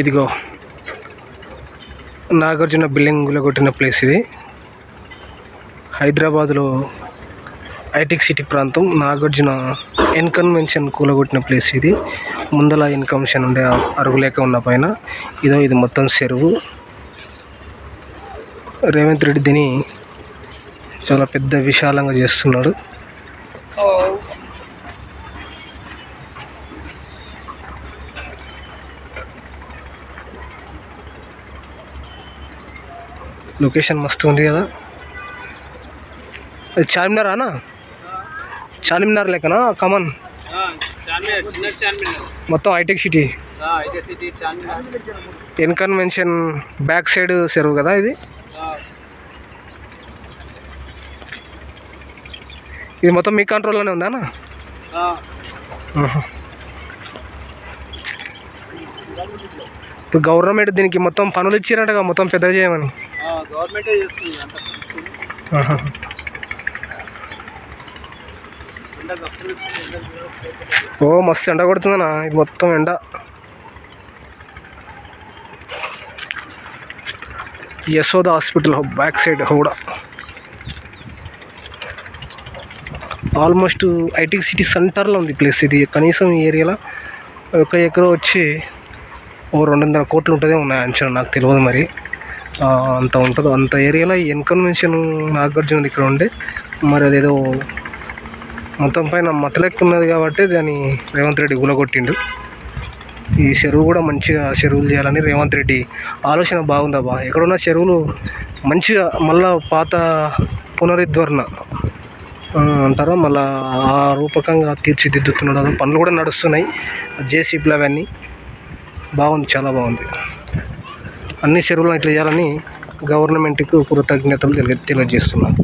ఇదిగో Nagarjuna building కూలగొట్టిన place ఇది. హైదరాబాద్లో ఐటెక్ సిటీ ప్రాంతం నాగార్జున ఇన్కన్వెన్షన్ కూలగొట్టిన ప్లేస్ ఇది. ముందల ఇన్కన్వెన్షన్ ఉండే అరుగులేక ఉన్న పైన ఇది మొత్తం చెరువు. రేవంత్ రెడ్డి దీన్ని చాలా పెద్ద విశాలంగా చేస్తున్నాడు. లొకేషన్ మస్తు ఉంది కదా. అది చార్మినార్ అనా? చార్మినార్ లేకనా కమన్ మొత్తం హైటెక్ సిటీ ఇన్కన్వెన్షన్ బ్యాక్ సైడ్ చెరువు కదా ఇది. ఇది మొత్తం మీ కంట్రోల్లోనే ఉందా అన్న? ఇప్పుడు గవర్నమెంట్ దీనికి మొత్తం పనులు ఇచ్చారంటగా మొత్తం పెద్దగా చేయమని. ఓ మస్తు ఎండ కొడుతుందన్నా, ఇది మొత్తం ఎండ. యశోద హాస్పిటల్ బ్యాక్ సైడ్ కూడా ఆల్మోస్ట్ ఐటెక్ సిటీ సెంటర్లో ఉంది ప్లేస్ ఇది. కనీసం ఈ ఏరియాలో 1 ఎకరం వచ్చి 200 కోట్లు ఉంటుందే ఉన్నాయి అంచనా, నాకు తెలియదు మరి అంత ఉంటుందో. అంత ఏరియాలో ఈ ఇన్కన్వెన్షన్ నాగార్జున ఇక్కడ ఉండే మరి అదేదో మొత్తం పైన మతలెక్క ఉన్నది కాబట్టి దాన్ని రేవంత్ రెడ్డి గులగొట్టిండు. ఈ చెరువు కూడా మంచిగా చెరువులు చేయాలని రేవంత్ రెడ్డి ఆలోచన బాగుందబ్బా. ఎక్కడున్న చెరువులు మంచిగా మళ్ళా పాత పునరుద్ధరణ అంటారా మళ్ళా ఆ రూపకంగా తీర్చిదిద్దుతున్నాడు. పనులు కూడా నడుస్తున్నాయి, జేసీబీలు అవన్నీ బాగుంది, చాలా బాగుంది. అన్ని చెరువులను ఇట్లా చేయాలని గవర్నమెంట్కు కృతజ్ఞతలు తెలియజేస్తున్నాను.